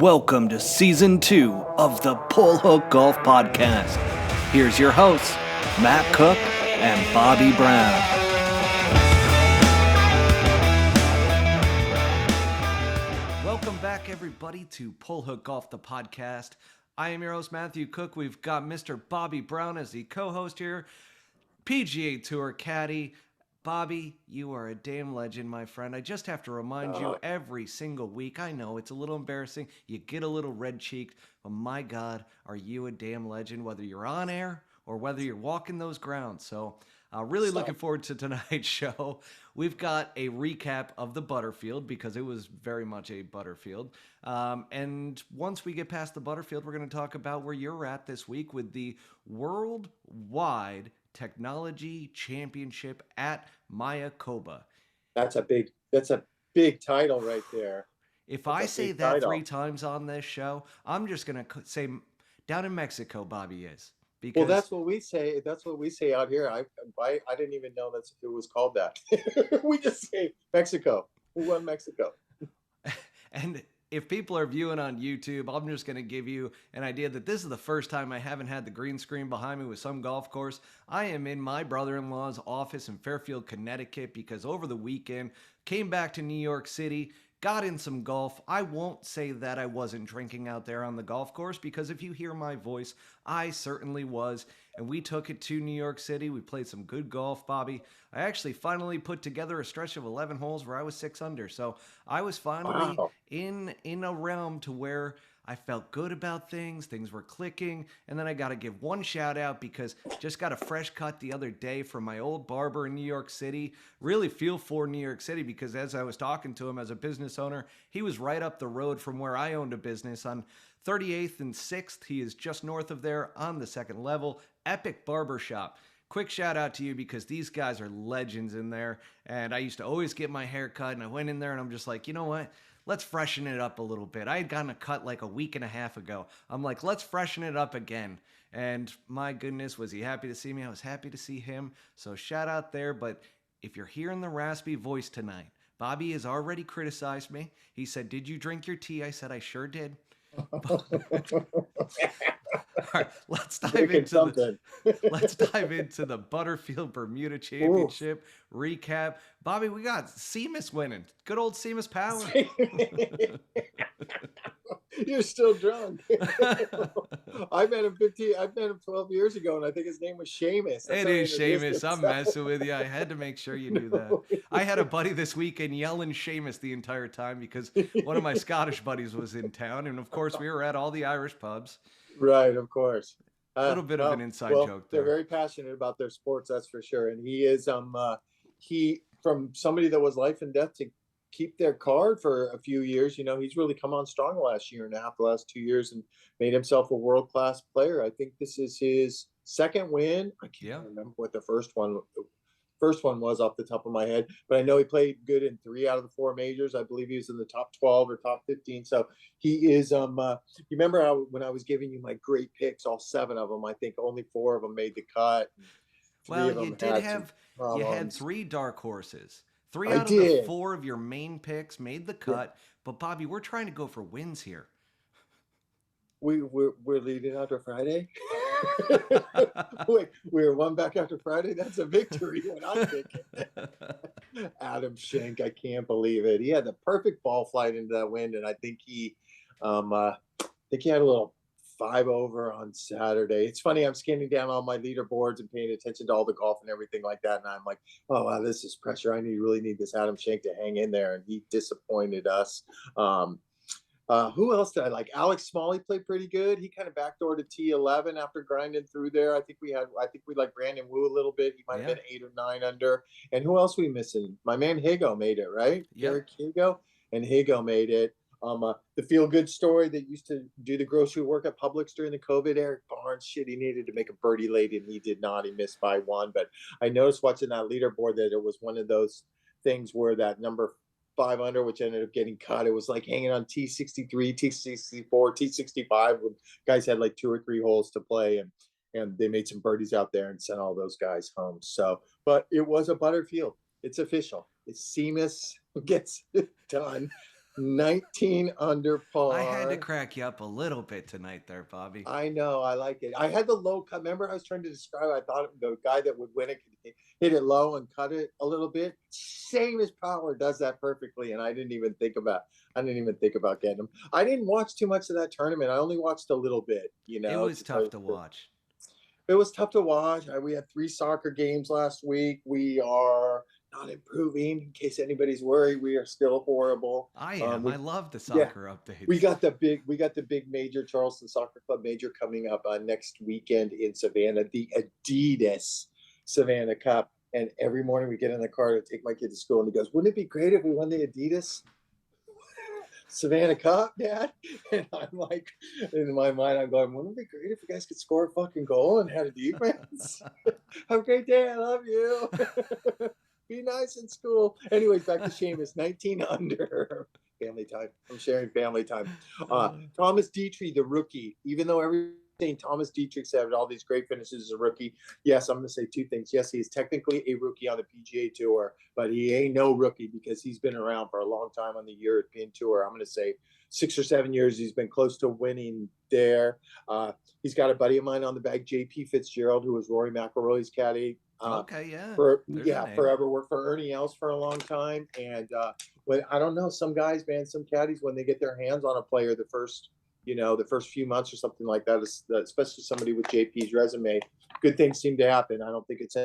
Welcome to Season 2 of the Pull Hook Golf Podcast. Here's your hosts, Matt Cook and Bobby Brown. Welcome back, everybody, to Pull Hook Golf, the podcast. I am your host, Matthew Cook. We've got Mr. Bobby Brown as the co-host here, PGA Tour caddy. Bobby, you are a damn legend, my friend. I just have to remind you every single week. I know it's a little embarrassing. You get a little red-cheeked, but my God, are you a damn legend, whether you're on air or whether you're walking those grounds. So really looking forward to tonight's show. We've got a recap of the Butterfield because it was very much a Butterfield. And once we get past the Butterfield, we're going to talk about where you're at this week with the Worldwide Technology Championship at Mayakoba. That's a big title right there. If I say that title 3 times on this show, I'm just going to say down in Mexico, Bobby is. Because, well, that's what we say. That's what we say out here. I didn't even know that it was called that. We just say Mexico. We won Mexico. And if people are viewing on YouTube, I'm just going to give you an idea that this is the first time I haven't had the green screen behind me with some golf course. I am in my brother-in-law's office in Fairfield, Connecticut, because over the weekend, came back to New York City, got in some golf. I won't say that I wasn't drinking out there on the golf course, because if you hear my voice, I certainly was. And we took it to New York City. We played some good golf, Bobby. I actually finally put together a stretch of 11 holes where I was 6 under. So I was finally in a realm to where I felt good about things. Things were clicking. And then I got to give one shout out because just got a fresh cut the other day from my old barber in New York City. Really feel for New York City because as I was talking to him as a business owner, he was right up the road from where I owned a business on 38th and 6th. He is just north of there on the second level. Epic Barbershop. Quick shout out to you because these guys are legends in there. And I used to always get my hair cut and I went in there and I'm just like, you know what? Let's freshen it up a little bit. I had gotten a cut like a week and a half ago. I'm like, let's freshen it up again. And my goodness, was he happy to see me? I was happy to see him. So shout out there. But if you're hearing the raspy voice tonight, Bobby has already criticized me. He said, did you drink your tea? I said, I sure did. All right, let's dive into the Butterfield Bermuda Championship recap. Bobby, we got Seamus winning. Good old Seamus Power. You're still drunk. I met him 12 years ago, and I think his name was Seamus. It is Seamus. I'm messing with you. I had to make sure you knew that. I had a buddy this weekend yelling Seamus the entire time because one of my Scottish buddies was in town, and of course we were at all the Irish pubs. Right, of course. A little bit of an inside joke there. They're very passionate about their sports, that's for sure. And he is from somebody that was life and death to keep their card for a few years. You know, he's really come on strong the last year and a half, the last 2 years, and made himself a world-class player. I think this is his second win. I can't remember what the first one was off the top of my head, but I know he played good in 3 out of the 4 majors. I believe he was in the top 12 or top 15. So he is, you remember when I was giving you my great picks, all 7 of them, I think only 4 of them made the cut. Well, you had 3 dark horses. 3 out of the 4 of your main picks made the cut. Yeah. But Bobby, we're trying to go for wins here. We're leading after Friday. Wait, we're 1 back after Friday. That's a victory. When I'm thinking, Adam Schenk, I can't believe it. He had the perfect ball flight into that wind, and I think he had a little 5 over on Saturday. It's funny. I'm scanning down all my leaderboards and paying attention to all the golf and everything like that, and I'm like, oh wow, this is pressure. I really need this Adam Schenk to hang in there, and he disappointed us. Who else did I like? Alex Smalley played pretty good. He kind of backdoored to T11 after grinding through there. I think we like Brandon Wu a little bit. He might have been 8 or 9 under. And who else we missing? My man Higo made it, right? Yeah. Eric Higo. And Higo made it. The feel-good story that used to do the grocery work at Publix during the COVID, Eric Barnes, he needed to make a birdie late, and he did not. He missed by 1. But I noticed watching that leaderboard that it was one of those things where that number 5 under, which ended up getting cut, it was like hanging on T63, T64, T65 when guys had like 2 or 3 holes to play, and they made some birdies out there and sent all those guys home. So, but it was a Butterfield. It's official. It's Seamus gets it done. 19 under I had to par. crack you up a little bit tonight there, Bobby. I know, I like it. I had the low cut. Remember, I was trying to describe. I thought the guy that would win it could hit it low and cut it a little bit. Same as Power does that perfectly, and I didn't even think about. I didn't even think about getting him. I didn't watch too much of that tournament. I only watched a little bit. It was To tell tough you to the truth. watch. It was tough to watch. We had 3 soccer games last week. We are not improving. In case anybody's worried, we are still horrible. I am. I We love the yeah, soccer we updates. got the big major, Charleston Soccer Club major, coming up next weekend in Savannah, the Adidas Savannah Cup. And every morning we get in the car to take my kid to school, and he goes, "Wouldn't it be great if we won the Adidas Savannah Cup, Dad?" And I'm like, in my mind, I'm going, "Wouldn't it be great if you guys could score a fucking goal and had a defense? Have a great day. I love you. Be nice in school." Anyways, back to Seamus, 19 under. Family time. I'm sharing family time. Thomas Dietrich, the rookie, even though everything Thomas Dietrich's had all these great finishes as a rookie, yes, I'm going to say 2 things. Yes, he's technically a rookie on the PGA Tour, but he ain't no rookie because he's been around for a long time on the European Tour. I'm going to say 6 or 7 years. He's been close to winning there. He's got a buddy of mine on the bag, JP Fitzgerald, who was Rory McIlroy's caddy. Okay, yeah. There's a name. Forever worked for Ernie Els for a long time. And when I don't know, some guys, man, some caddies, when they get their hands on a player, the first few months or something like that, especially somebody with JP's resume, good things seem to happen. I don't think it's.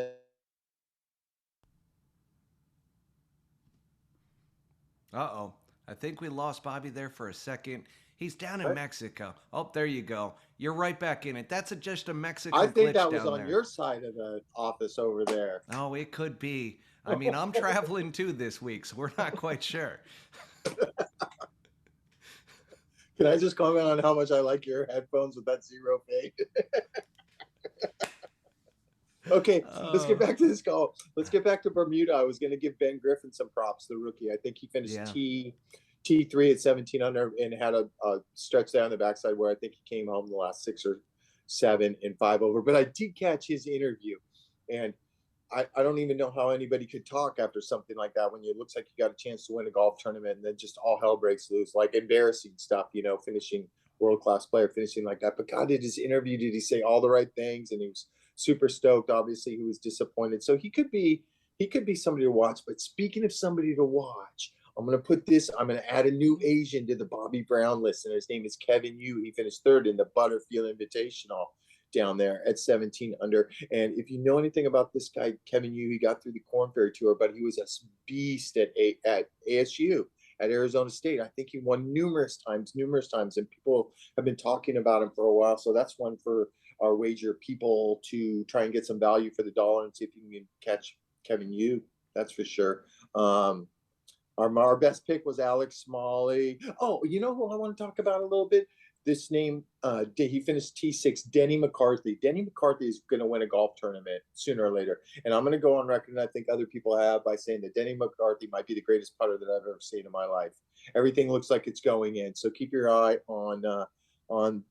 Uh-oh. I think we lost Bobby there for a second. He's down in Mexico. Oh, there you go. You're right back in it. That's just a Mexico I think glitch that was down on there. your side of the office over there. Oh, it could be. I mean, I'm traveling too this week, so we're not quite sure. Can I just comment on how much I like your headphones with that zero fade? Okay, let's get back to this call. Let's get back to Bermuda. I was going to give Ben Griffin some props, the rookie. I think he finished T3 at 17 under and had a stretch there on the backside where I think he came home the last 6 or 7 and 5 over. But I did catch his interview, and I don't even know how anybody could talk after something like that when it looks like you got a chance to win a golf tournament and then just all hell breaks loose, like embarrassing stuff, finishing world-class player, finishing like that. But God, did his interview, did he say all the right things? And he was super stoked. Obviously, he was disappointed. So he could be somebody to watch. But speaking of somebody to watch, I'm going to add a new Asian to the Bobby Brown list, and his name is Kevin Yu. He finished 3rd in the Butterfield Invitational down there at 17 under. And if you know anything about this guy, Kevin Yu, he got through the Korn Ferry Tour, but he was a beast at ASU, at Arizona State. I think he won numerous times, and people have been talking about him for a while. So that's one for our wager people to try and get some value for the dollar and see if you can catch Kevin Yu. That's for sure. Our best pick was Alex Smalley. Oh, you know who I want to talk about a little bit? This name, he finished T6, Denny McCarthy. Denny McCarthy is going to win a golf tournament sooner or later. And I'm going to go on record, and I think other people have, by saying that Denny McCarthy might be the greatest putter that I've ever seen in my life. Everything looks like it's going in. So keep your eye on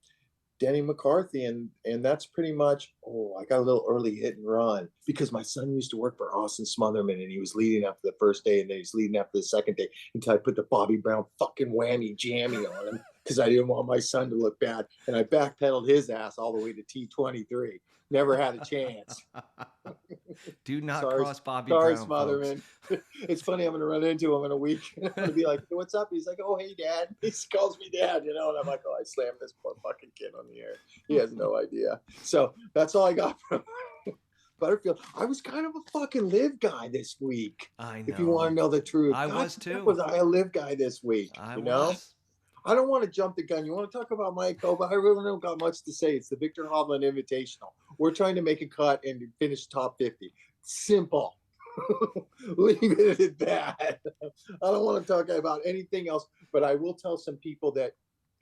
Denny McCarthy, and that's pretty much. Oh, I got a little early hit and run because my son used to work for Austin Smotherman, and he was leading after the first day, and then he's leading after the second day until I put the Bobby Brown fucking whammy jammy on him because I didn't want my son to look bad, and I backpedaled his ass all the way to T23. Never had a chance. Do not cross Bobby Sorry, Brown, Smotherman. It's funny. I'm going to run into him in a week. And I'm going to be like, "Hey, what's up?" He's like, "Oh, hey, Dad." He calls me Dad, And I'm like, "Oh, I slammed this poor fucking kid on the air. He has no idea." So that's all I got from Butterfield. I was kind of a fucking live guy this week. I know. If you want to know the truth. I was too. Was I a live guy this week? I was. I don't want to jump the gun. You want to talk about Mayakoba? I really don't got much to say. It's the Victor Hovland Invitational. We're trying to make a cut and finish top 50. Simple. Leave it at that. I don't want to talk about anything else, but I will tell some people that,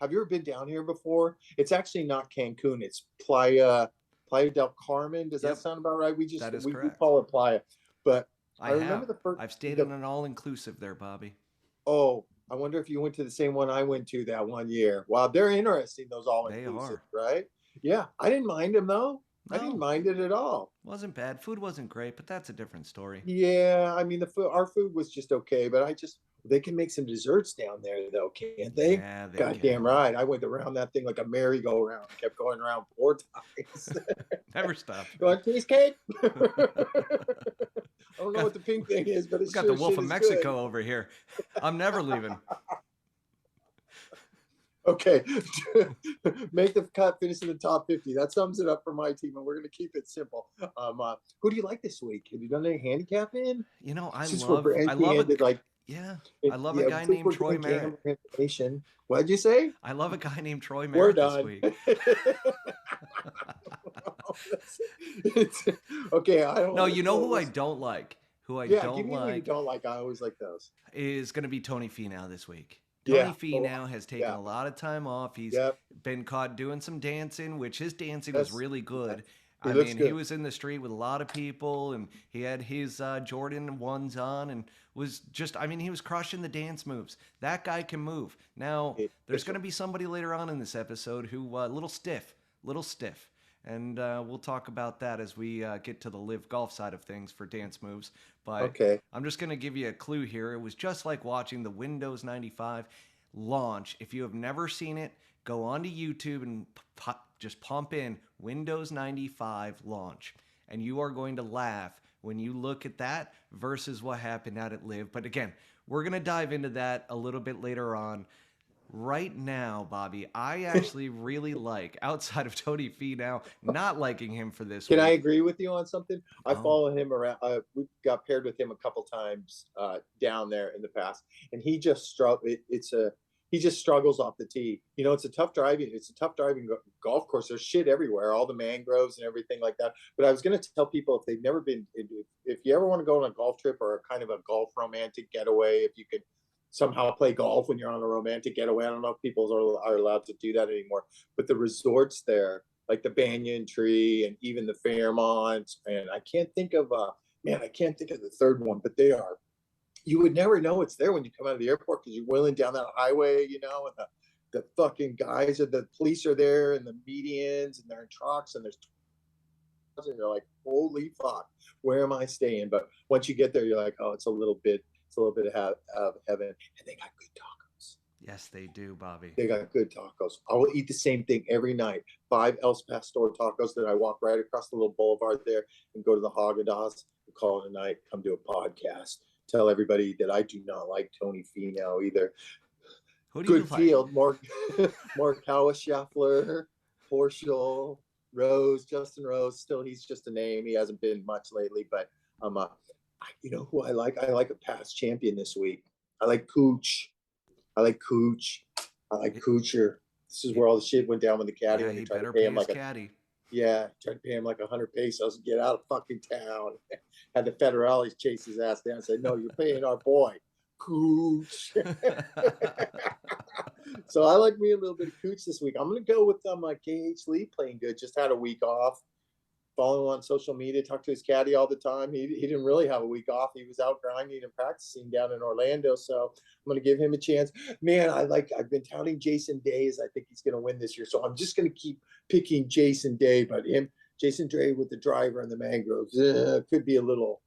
have you ever been down here before? It's actually not Cancun. It's Playa del Carmen. Does that sound about right? We call it Playa. But I remember the first. I've stayed in an all-inclusive there, Bobby. Oh, I wonder if you went to the same one I went to that one year. Wow, they're interesting, those all-inclusive, right? Yeah, I didn't mind them, though. No. I didn't mind it at all. Wasn't bad. Food wasn't great, but that's a different story. Yeah, I mean, our food was just okay, but They can make some desserts down there, though, can't they? Yeah, they Goddamn can. right. I went around that thing like a merry-go-round. Kept going around 4 times. Never stopped. You want cheesecake? I don't know got, what the pink thing is, but it we got the sure Wolf shit of is good. Mexico over here. I'm never leaving. Okay. Make the cut, finish in the top 50. That sums it up for my team, and we're going to keep it simple. Who do you like this week? Have you done any handicapping? You know, Since we're entry ended, like, yeah, I it, love a yeah, guy since named we're Troy doing Merritt. gambler information. What'd you say? I love a guy named Troy We're Merritt this done. week. Okay, I don't No, want to you know who I close. don't like? Who I Yeah, give don't me who you like don't like. I always like those. is going to be Tony Finau this week. Tony Yeah. Oh, Finau has taken yeah. a lot of time off. He's Yep. been caught doing some dancing, which his dancing was Yes. really good. He I looks mean, he good. was in the street with a lot of people, and he had his Jordan ones on, and was just, I mean, he was crushing the dance moves. That guy can move. Now, there's going to be somebody later on in this episode who a little stiff, and we'll talk about that as we get to the live golf side of things for dance moves. But Okay. I'm just going to give you a clue here. It was just like watching the Windows 95 launch. If you have never seen it, go onto YouTube and just pump in Windows 95 launch. And you are going to laugh when you look at that versus what happened out at Live. But again, we're going to dive into that a little bit later on. Right now, Bobby, I actually really like, outside of Tony Finau, not liking him for this Can week. I agree with you on something? I Oh. follow him around. We got paired with him a couple times down there in the past, and he just struggled. He just struggles off the tee. You know, it's a tough driving golf course. There's shit everywhere, all the mangroves and everything like that. But I was going to tell people, if they've never been, if you ever want to go on a golf trip or a kind of a golf romantic getaway, if you could somehow play golf when you're on a romantic getaway. I don't know if people are allowed to do that anymore, but the resorts there, like the Banyan Tree and even the Fairmont, and I can't think of the third one, but they are. You would never know it's there when you come out of the airport because you're wheeling down that highway, you know, and the fucking the police are there and the medians and they're in trucks and and you're like, holy fuck, where am I staying? But once you get there, you're like, oh, it's a little bit of heaven, and they got good tacos. Yes, they do, Bobby. They got good tacos. I will eat the same thing every night. 5 El Pastor tacos. Then I walk right across the little boulevard there and go to the Haagen-Dazs and call it a night. Come do a podcast. Tell everybody that I do not like Tony Finau either. Who do Good you like? field. Mark Scheffler, Horschel, Rose, Justin Rose. Still, he's just a name. He hasn't been much lately, but you know who I like? I like a past champion this week. I like Cooch. I like Kuchar. This is where all the shit went down with the caddy. Yeah, when he you tried better to pay pay him his like caddy. tried to pay him like 100 pesos and get out of fucking town. Had the federales chase his ass down and say, no, you're paying our boy, Cooch. So I like me a little bit of Cooch this week. I'm going to go with KH Lee playing good. Just had a week off. Follow him on social media, talk to his caddy all the time. He didn't really have a week off. He was out grinding and practicing down in Orlando. So I'm going to give him a chance. Man, I've been touting Jason Day as I think he's going to win this year. So I'm just going to keep picking Jason Day, but Jason Day with the driver and the mangroves could be a little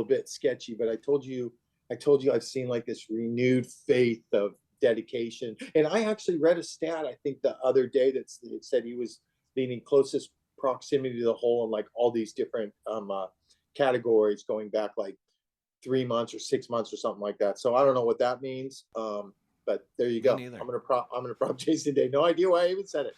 bit sketchy. But I told you I've seen like this renewed faith of dedication. And I actually read a stat, I think the other day, that said he was leaning closest proximity to the hole in like all these different categories going back like 3 months or 6 months or something like that. So I don't know what that means. But there you go. I'm gonna prop Jason Day. No idea why I even said it,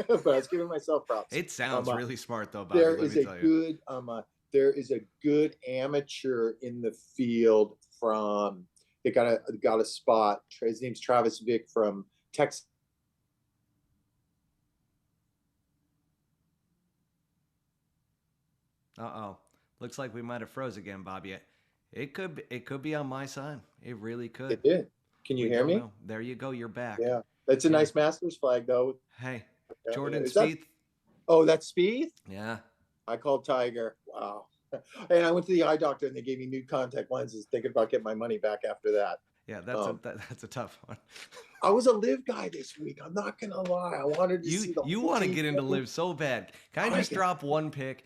but I was giving myself props. It sounds really smart though, Bobby. There is a good amateur in the field from they got a spot. His name's Travis Vick from Texas. Uh-oh. Looks like we might have froze again, Bobby. It could be on my side. It really could. It did. Can you hear me? Know. There you go. You're back. Yeah. That's a nice Masters flag, though. Hey, Jordan Spieth. Oh, that's Spieth? Yeah. I called Tiger. Wow. And I went to the eye doctor, and they gave me new contact lenses, thinking about getting my money back after that. Yeah, that's a tough one. I was a live guy this week. I'm not going to lie. I wanted to see the You want to get into live so bad. Can I just drop one pick?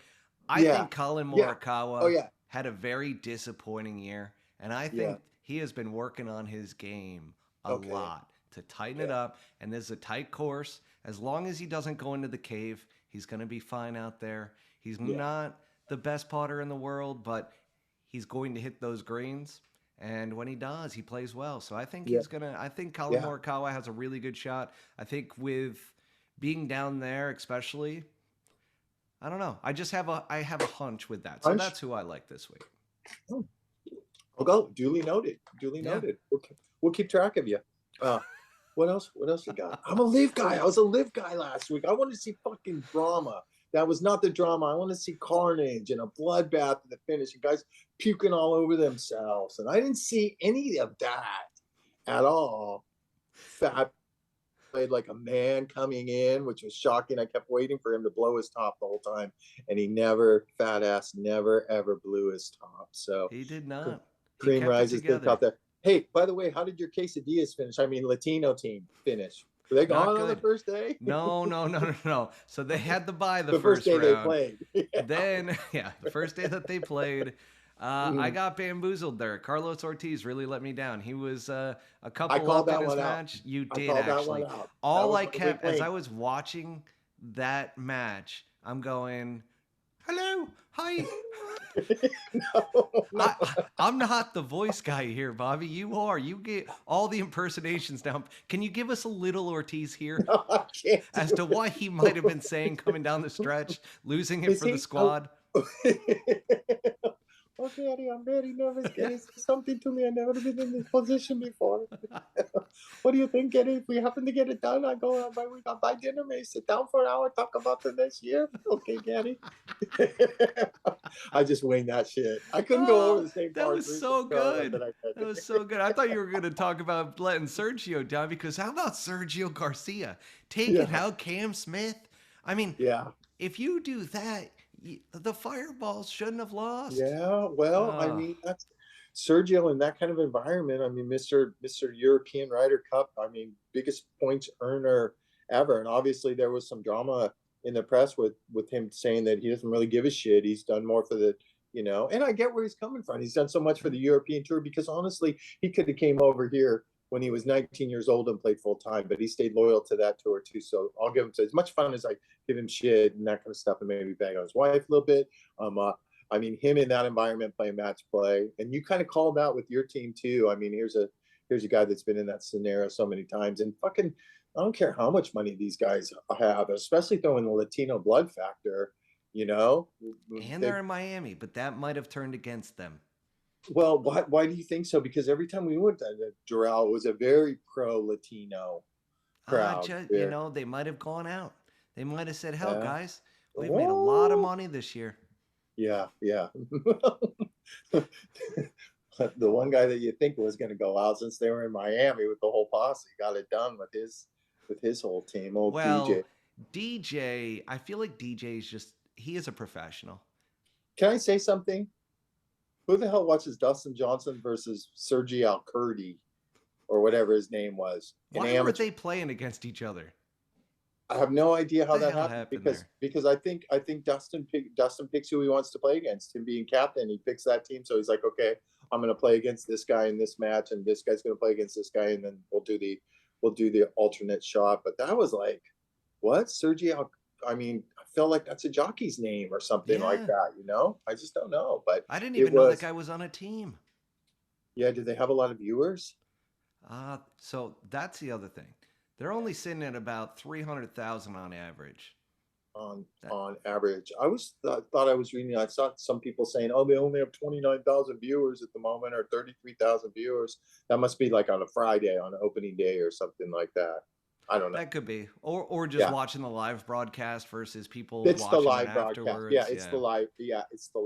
I think Colin Morikawa had a very disappointing year, and I think he has been working on his game a Okay. lot to tighten it up. And this is a tight course. As long as he doesn't go into the cave, he's going to be fine out there. He's not the best putter in the world, but he's going to hit those greens. And when he does, he plays well. So I think Yeah. he's going to, I think Colin Morikawa has a really good shot. I think with being down there, especially, I don't know. I have a hunch with that. So that's who I like this week. Oh, I'll go. Duly noted. Duly noted. We'll keep track of you. What else? What else you got? I'm a live guy. I was a live guy last week. I want to see fucking drama. That was not the drama. I want to see carnage and a bloodbath at the finish and guys puking all over themselves. And I didn't see any of that at all. Fat played like a man coming in, which was shocking. I kept waiting for him to blow his top the whole time, and he never, fat ass, never ever blew his top. So he did not. Cream rises to the top there. Hey, by the way, how did your quesadillas finish? I mean, Latino team finish. Were they gone on the first day? No. So they had to buy the first day round. they played. Then, the first day that they played, I got bamboozled there. Carlos Ortiz really let me down. He was a couple up in his match. You did, actually. All I kept, as I was watching that match, I'm going, hello, hi. No. I'm not the voice guy here, Bobby. You are. You get all the impersonations down. Can you give us a little Ortiz here? No, I can't as to what he might have been saying coming down the stretch, losing it for the squad? Okay, Eddie, I'm very nervous. Can you say something to me? I've never been in this position before. What do you think, Eddie? If we happen to get it done, we got buy dinner, maybe sit down for an hour, talk about the next year. Okay, Eddie. I just winged that shit. I couldn't go over the same part. That was so good. That was so good. I thought you were going to talk about letting Sergio down, because how about Sergio Garcia taking out Cam Smith? I mean, if you do that, the Fireballs shouldn't have lost. Yeah, well, I mean, that's Sergio in that kind of environment. I mean, Mr. European Ryder Cup. I mean, biggest points earner ever. And obviously, there was some drama in the press with him saying that he doesn't really give a shit. He's done more for the, and I get where he's coming from. He's done so much for the European Tour, because honestly, he could have came over here when he was 19 years old and played full time, but he stayed loyal to that tour too. So I'll give him as much fun as I give him shit and that kind of stuff, and maybe bang on his wife a little bit. I mean, him in that environment playing match play, and you kind of called out with your team too. I mean, here's a guy that's been in that scenario so many times, and fucking, I don't care how much money these guys have, especially throwing the Latino blood factor, And they're in Miami, but that might have turned against them. Well, why do you think so? Because every time we went to Doral, it was a very pro-Latino crowd. They might have gone out. They might have said, hell, guys, we've made a lot of money this year. Yeah. The one guy that you think was going to go out, since they were in Miami with the whole posse, got it done with his whole team. DJ, I feel like DJ he is a professional. Can I say something? Who the hell watches Dustin Johnson versus Sergi Alcurdi, or whatever his name was? Why were they playing against each other? I have no idea how that happened, because I think Dustin picks who he wants to play against. Him being captain, he picks that team. So he's like, okay, I'm going to play against this guy in this match, and this guy's going to play against this guy, and then we'll do the alternate shot. But that was like, what? I mean, I feel like that's a jockey's name or something like that, I just don't know. But I didn't even know that guy was on a team. Yeah, do they have a lot of viewers? So that's the other thing. They're only sitting at about 300,000 on average. On average. I thought I was reading, I saw some people saying, oh, they only have 29,000 viewers at the moment, or 33,000 viewers. That must be like on a Friday, on opening day or something like that. I don't know. That could be, or just watching the live broadcast versus people watching the live broadcast. Afterwards. Yeah, it's the live. Yeah, it's the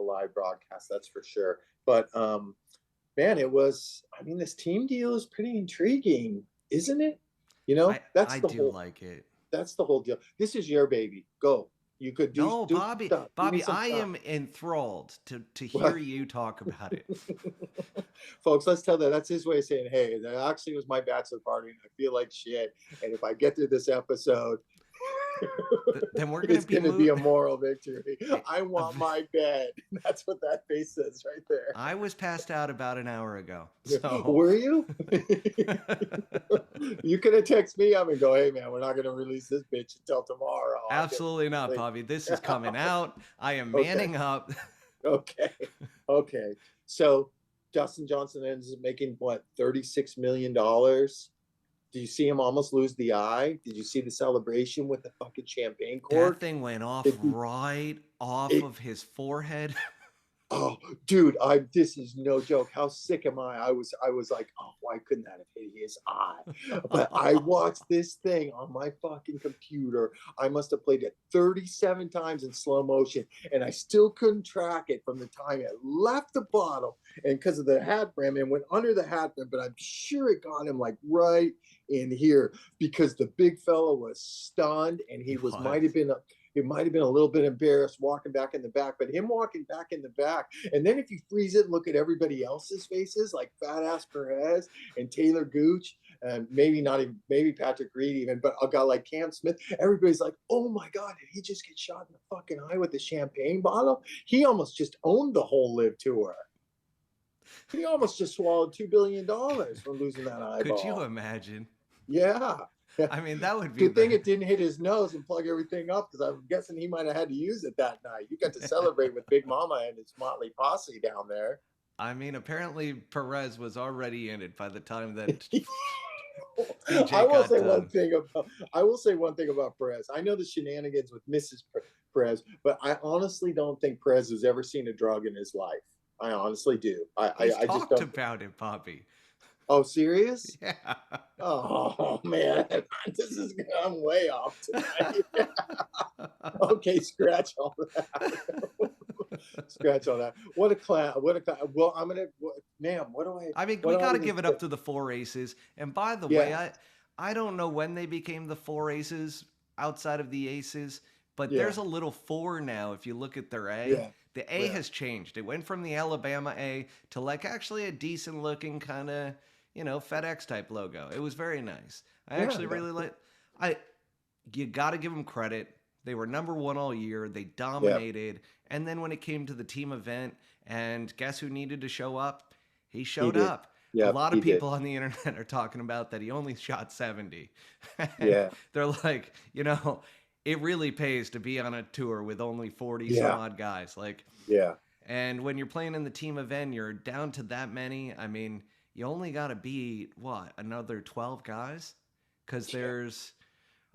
live broadcast. That's for sure. But man, it was. I mean, this team deal is pretty intriguing, isn't it? I do like it. That's the whole deal. This is your baby. Go. You could do. No, Bobby. Bobby, I am enthralled to hear you talk about it. Folks, let's tell that. That's his way of saying, hey, that actually was my bachelor party, and I feel like shit. And if I get through this episode, Then we're gonna It's be going to be a moved. moral victory. I want my bed. That's what that face says right there. I was passed out about an hour ago, so Were you? You could have texted me up and go, hey, man, we're not going to release this bitch until tomorrow. I'll get absolutely not, sleep. Bobby. This is coming out. I am Okay. manning up. Okay. Okay. So Dustin Johnson ends up making what, $36 million? Do you see him almost lose the eye? Did you see the celebration with the fucking champagne That cork? thing went off It, right off it, of his forehead. oh, dude, this is no joke. How sick am I? I was like, oh, why couldn't that have hit his eye? But I watched this thing on my fucking computer. I must have played it 37 times in slow motion, and I still couldn't track it from the time it left the bottle and because of the hat brim and went under the hat brim. But I'm sure it got him like right in here because the big fella was stunned and he was might have been a little bit embarrassed walking back in the back, but him walking back in the back. And then if you freeze it, look at everybody else's faces, like Fat Ass Perez and Taylor Gooch, and maybe not even, maybe Patrick Reed even, but a guy like Cam Smith, everybody's like, oh my God, did he just get shot in the fucking eye with the champagne bottle? He almost just owned the whole Live Tour. He almost just swallowed $2 billion from losing that eyeball. Could you imagine? Yeah. I mean, that would be good thing it didn't hit his nose and plug everything up because I'm guessing he might have had to use it that night. You got to celebrate with Big Mama and his motley posse down there. I mean, apparently Perez was already in it by the time that I will say done. I will say one thing about Perez. I know the shenanigans with Mrs. Perez, but I honestly don't think Perez has ever seen a drug in his life. I honestly do. He's I just talked don't. about it, Bobby. Oh, serious? Yeah. Oh man, I'm way off tonight. Okay, scratch all that. Scratch all that. What a clown! What a clown! Well, ma'am. What do I? I mean, what we do I got to even give it say? up to the four aces. And by the way, Yeah, I don't know when they became the four aces outside of the aces, but yeah, there's a little four now if you look at their A. yeah, The A yeah, has changed. It went from the Alabama A to like actually a decent looking kind of, FedEx type logo. It was very nice. I yeah. actually really like I you got to give them credit. They were number one all year. They Yeah, dominated. And then when it came to the team event, and guess who needed to show up? He he showed did. up. A Yep, lot he of did. people on the internet are talking about that he only shot 70. And Yeah, they're like, it really pays to be on a tour with only 40 some yeah, odd guys. Like, yeah, and when you're playing in the team event, you're down to that many. I mean, you only got to beat what, another 12 guys? Because yeah, there's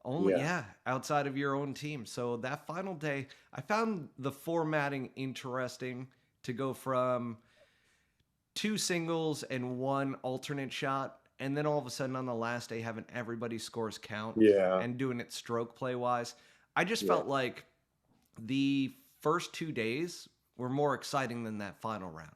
only, yeah, yeah, outside of your own team. So that final day, I found the formatting interesting to go from two singles and one alternate shot. And then all of a sudden on the last day, having everybody's scores count yeah, and doing it stroke play wise. I just yeah, felt like the first 2 days were more exciting than that final round.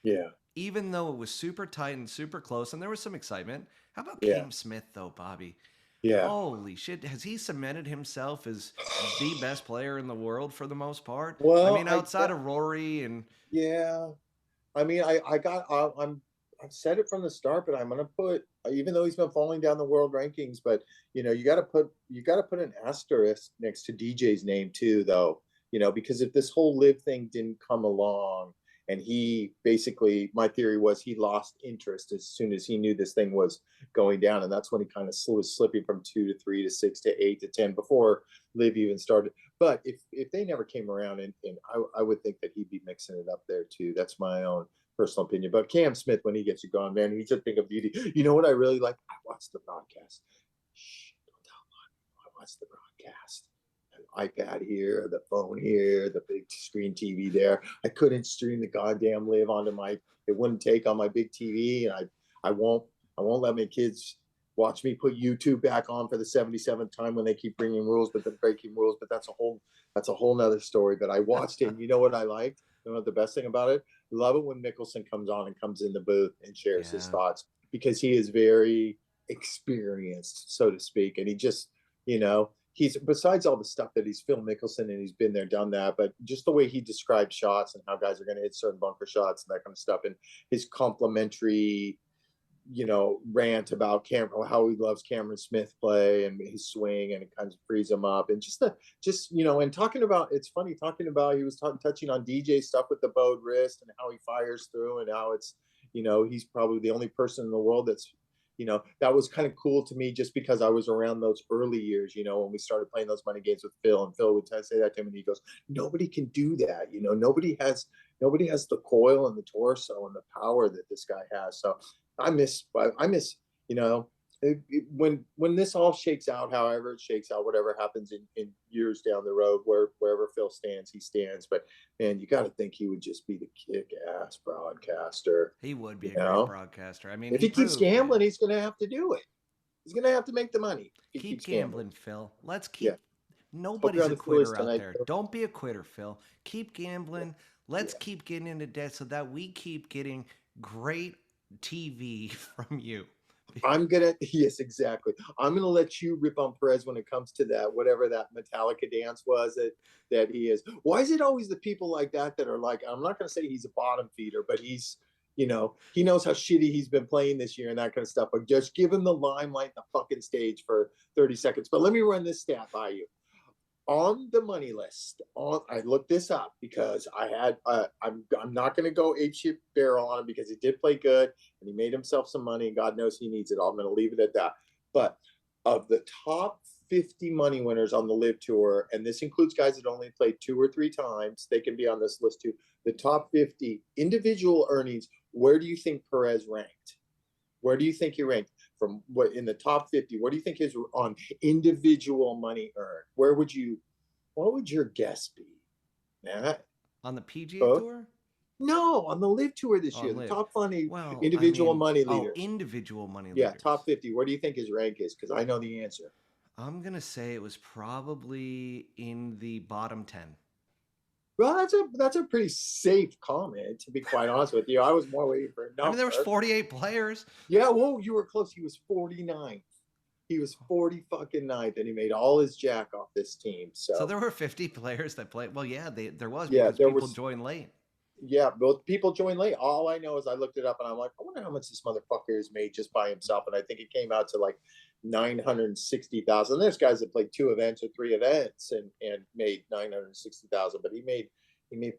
yeah, Even though it was super tight and super close and there was some excitement. How about yeah, Cam Smith, though, Bobby? yeah. Holy shit. Has he cemented himself as the best player in the world for the most part? I Well, mean, outside of Rory and yeah. I mean, I've said it from the start, but I'm gonna put, even though he's been falling down the world rankings, but you got to put an asterisk next to DJ's name too, though. Because if this whole live thing didn't come along, and he basically, my theory was he lost interest as soon as he knew this thing was going down, and that's when he kind of was slipping from 2 to 3 to 6 to 8 to 10 before live even started. But if they never came around, and I would think that he'd be mixing it up there too. That's my own personal opinion. But Cam Smith, when he gets you going, man, he's a thing of beauty. You know what I really like? I watched the broadcast. Shh, don't tell mom. I watched the broadcast. An iPad here, the phone here, the big screen TV there. I couldn't stream the goddamn live onto my. It wouldn't take on my big TV, and I won't. I won't let my kids watch me put YouTube back on for the 77th time when they keep bringing rules, but then breaking rules. But that's a whole nother story. But I watched it, and you know what I liked? You know what the best thing about it? Love it when Mickelson comes on and comes in the booth and shares his yeah. thoughts because he is very experienced, so to speak, and he just, he's, besides all the stuff that he's Phil Mickelson and he's been there, done that, but just the way he describes shots and how guys are going to hit certain bunker shots and that kind of stuff, and his complimentary rant about how he loves Cameron Smith play and his swing, and it kind of frees him up. And and talking about, it's funny talking about, he was touching on DJ stuff with the bowed wrist and how he fires through, and how it's, he's probably the only person in the world that's, that was kind of cool to me, just because I was around those early years, when we started playing those money games with Phil, and Phil would say that to him, and he goes, nobody can do that. Nobody has the coil and the torso and the power that this guy has. So I miss, when this all shakes out, however it shakes out, whatever happens in years down the road, wherever Phil stands, he stands. But man, you got to think he would just be the kick-ass broadcaster. He would be a great broadcaster. I mean, if he keeps gambling, he's going to have to do it. He's going to have to make the money. Keep gambling, Phil. Let's keep. Yeah. Nobody's a quitter out there. Don't be a quitter, Phil. Keep gambling. Let's keep getting into debt so that we keep getting great TV from you. Yes, exactly. I'm gonna let you rip on Perez when it comes to that, whatever that Metallica dance was that he is. Why is it always the people like that are like, I'm not gonna say he's a bottom feeder, but he's, he knows how shitty he's been playing this year and that kind of stuff. But just give him the limelight, the fucking stage for 30 seconds. But let me run this stat by you. On the money list, I looked this up because I'm not going to go apeshit barrel on him, because he did play good and he made himself some money, and God knows he needs it all. I'm going to leave it at that. But of the top 50 money winners on the Live Tour, and this includes guys that only played 2 or 3 times, they can be on this list too. The top 50 individual earnings, where do you think Perez ranked? Where do you think he ranked? From what in the top 50, what do you think is on individual money earned? What would your guess be, Matt? On the PGA Tour? No, on the Live Tour this year. The top funny individual money leaders. Individual money leaders. Yeah, top 50. Where do you think his rank is? Because I know the answer. I'm going to say it was probably in the bottom 10. Well, that's a pretty safe comment, to be quite honest with you. I was more waiting for a number. I mean, there was 48 players. Yeah, well, you were close. He was 49th. He was 49th, and he made all his jack off this team. So there were 50 players that played. Well, yeah, there was. Yeah, because people joined late. Yeah, both people joined late. All I know is I looked it up, and I'm like, I wonder how much this motherfucker has made just by himself. And I think it came out to like 960,000. There's guys that played 2 events or 3 events and made 960,000, but he made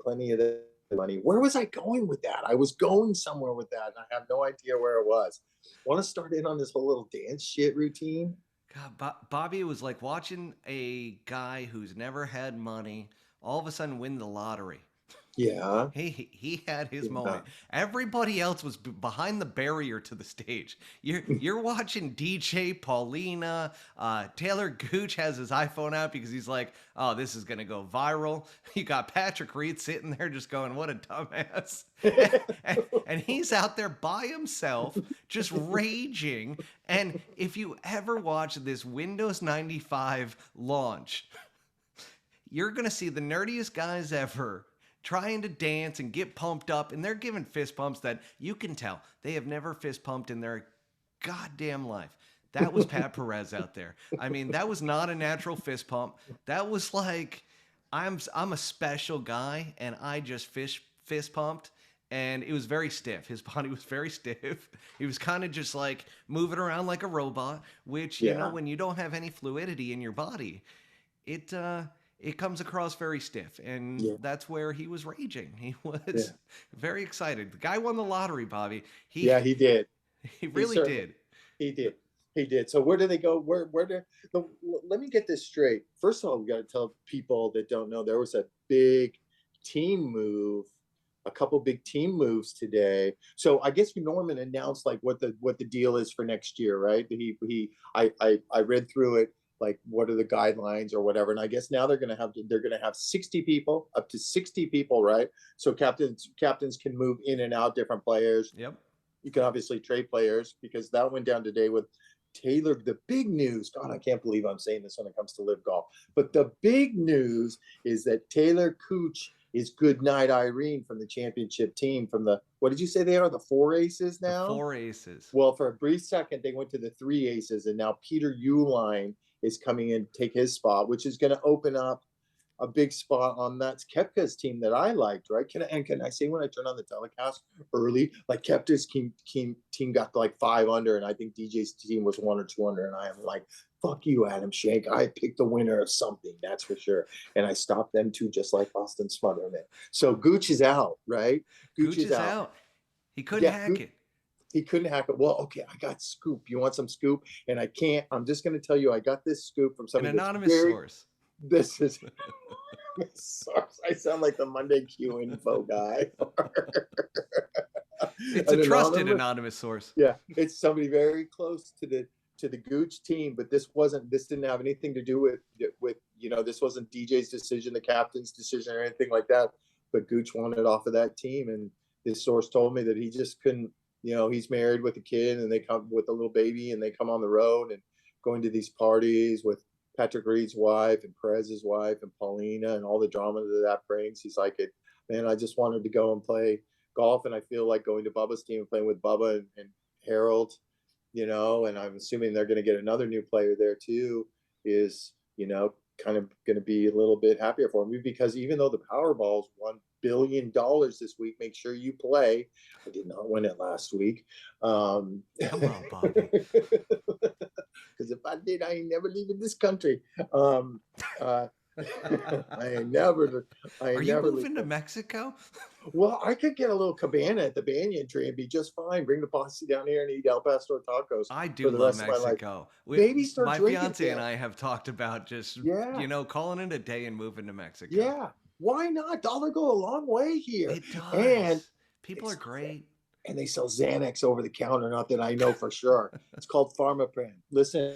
plenty of the money. Where was I going with that? I was going somewhere with that, and I have no idea where it was. Want to start in on this whole little dance shit routine? God, Bobby, it was like watching a guy who's never had money all of a sudden win the lottery. Yeah. He had his moment. Everybody else was behind the barrier to the stage. You're watching DJ, Paulina, Taylor Gooch has his iPhone out because he's like, oh, this is going to go viral. You got Patrick Reed sitting there just going, what a dumbass. and he's out there by himself just raging. And if you ever watch this Windows 95 launch, you're going to see the nerdiest guys ever trying to dance and get pumped up, and they're giving fist pumps that you can tell they have never fist pumped in their goddamn life. That was Pat Perez out there. I mean, that was not a natural fist pump. That was like, I'm a special guy, and I just fist pumped, and it was very stiff. His body was very stiff. He was kind of just like moving around like a robot, which, you know, when you don't have any fluidity in your body, it comes across very stiff, and that's where he was raging. He was very excited. The guy won the lottery, Bobby. He did. He really did. He did. So where do they go? Let me get this straight. First of all, we got to tell people that don't know, there was a big team move, a couple big team moves today. So I guess Norman announced like what the deal is for next year, right? I read through it. Like, what are the guidelines or whatever? And I guess now they're going to have 60 people, up to 60 people, right? So captains can move in and out, different players. Yep. You can obviously trade players, because that went down today with Taylor. The big news, God, I can't believe I'm saying this when it comes to Live Golf, but the big news is that Taylor Cooch is Goodnight Irene from the championship team, from the, what did you say they are? The 4 aces now? The 4 aces. Well, for a brief second, they went to the 3 aces, and now Peter Uihlein is coming in to take his spot, which is going to open up a big spot on that's Kepka's team that I liked, right? Can I say when I turned on the telecast early, like Kepka's team got to like 5 under, and I think DJ's team was 1 or 2 under, and I am like, fuck you, Adam Shank. I picked the winner of something, that's for sure. And I stopped them too, just like Austin Smotherman. So Gooch is out, right? Gooch is out. He couldn't Yeah, hack it. he couldn't hack it. Well, okay, I got scoop. You want some scoop? And I can't. I'm just going to tell you, I got this scoop from An somebody that's anonymous source. This is source. I sound like the Monday Q info guy. It's a trusted anonymous source. Yeah, it's somebody very close to the Gooch team, but this didn't have anything to do with this wasn't DJ's decision, the captain's decision, or anything like that. But Gooch wanted off of that team, and this source told me that he just couldn't. He's married with a kid, and they come with a little baby, and they come on the road and going to these parties with Patrick Reed's wife and Perez's wife and Paulina and all the drama that brings. He's like, man, I just wanted to go and play golf, and I feel like going to Bubba's team and playing with Bubba and Harold, and I'm assuming they're going to get another new player there too, is, kind of going to be a little bit happier for me, because even though the Powerball's $1 billion this week, make sure you play. I did not win it last week. Come on, Bobby. Because if I did, I ain't never leaving this country. I ain't never. Are you moving to Mexico? Well, I could get a little cabana at the banyan tree and be just fine. Bring the posse down here and eat El Pastor tacos. I do love Mexico. Maybe start my drinking fiance there. and I have talked about just calling it a day and moving to Mexico. Yeah, why not? Dollar go a long way here. It does. And people are great. And they sell Xanax over the counter. Not that I know for sure. It's called Pharmapran. Listen,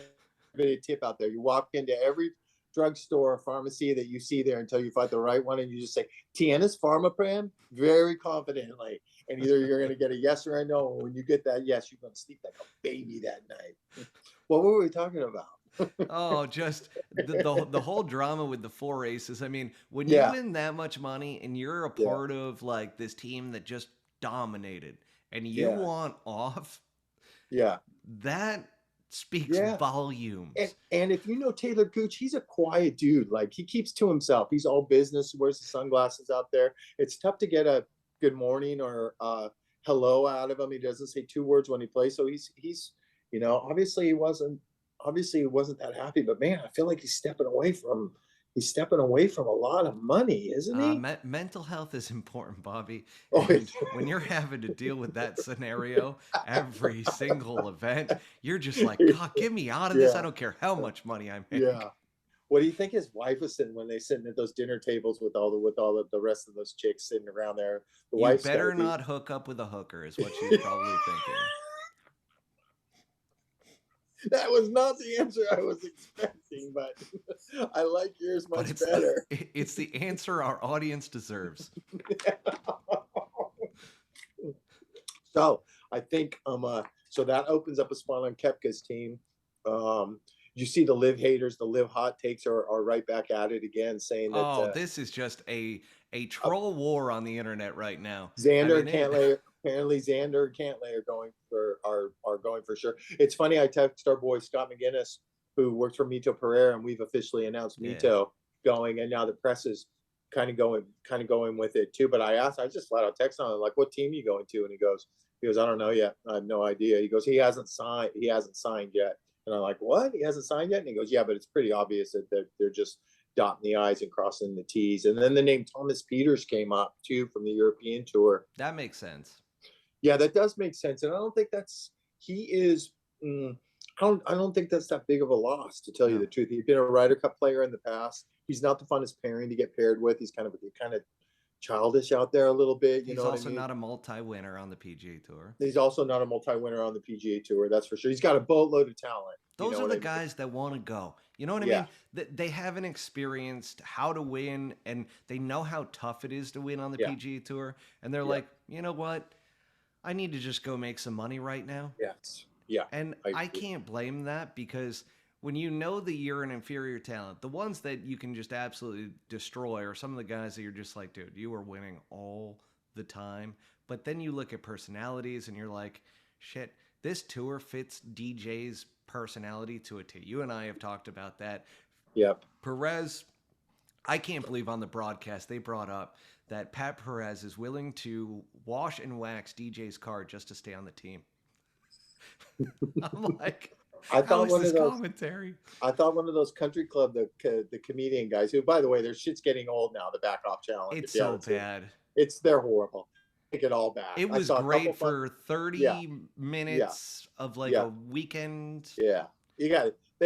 a tip out there. You walk into every drugstore or pharmacy that you see there until you find the right one, and you just say, Tiana's Pharmapran, very confidently. And either you're going to get a yes or a no. And when you get that yes, you're going to sleep like a baby that night. What were we talking about? Oh, just the whole drama with the 4 aces. I mean, when you win that much money and you're a part of like this team that just dominated and you want off, that speaks volumes. And if you know Taylor Gooch, he's a quiet dude. Like, he keeps to himself. He's all business, wears the sunglasses out there. It's tough to get a good morning or hello out of him. He doesn't say 2 words when he plays. So he's obviously he wasn't that happy, but man, I feel like he's stepping away from a lot of money, isn't he? Mental health is important, Bobby. Oh, when you're having to deal with that scenario every single event, you're just like, God, get me out of this. I don't care how much money I make. Yeah. What do you think his wife was sitting when they sitting at those dinner tables with all the rest of those chicks sitting around there? The wife better not hook up with a hooker, is what she's probably thinking. That was not the answer I was expecting, but I like yours much better. It's the answer our audience deserves. So I think so that opens up a spot on Kepka's team. You see the live haters, the live hot takes are right back at it again, saying that this is just a troll war on the internet right now. Xander Cantlay. Apparently Xander and Cantlay are going for sure. It's funny, I text our boy Scott McGinnis, who works for Mito Pereira, and we've officially announced Mito going, and now the press is kind of going with it too. But I just flat out text on him, like, what team are you going to? And he goes, I don't know yet. I have no idea. He goes, he hasn't signed yet. And I'm like, what? He hasn't signed yet? And he goes, yeah, but it's pretty obvious that they're just dotting the I's and crossing the T's. And then the name Thomas Peters came up too from the European tour. That makes sense. Yeah, that does make sense. And I don't think I don't think that's that big of a loss, to tell you the truth. He's been a Ryder Cup player in the past. He's not the funnest pairing to get paired with. He's kind of childish out there a little bit. He's also not a multi-winner on the PGA Tour. He's also not a multi-winner on the PGA Tour, that's for sure. He's got a boatload of talent. Those are the guys that want to go. You know what I mean? They haven't experienced how to win, and they know how tough it is to win on the PGA Tour. And they're like, you know what? I need to just go make some money right now. Yes. Yeah. And I can't blame that, because when you know that you're an inferior talent, the ones that you can just absolutely destroy are some of the guys that you're just like, dude, you are winning all the time. But then you look at personalities and you're like, shit, this tour fits DJ's personality to a T. You and I have talked about that. Yep. Perez, I can't believe on the broadcast they brought up that Pat Perez is willing to wash and wax DJ's car just to stay on the team. I'm like, I how thought is one this of those. commentary? I thought one of those country club, the comedian guys, who, by the way, their shit's getting old now. The back off challenge, It's if you so haven't seen it, bad. they're horrible. Take it all back. It I was saw a couple great fun. for Yeah, 30 yeah, minutes of like yeah, a weekend. yeah. They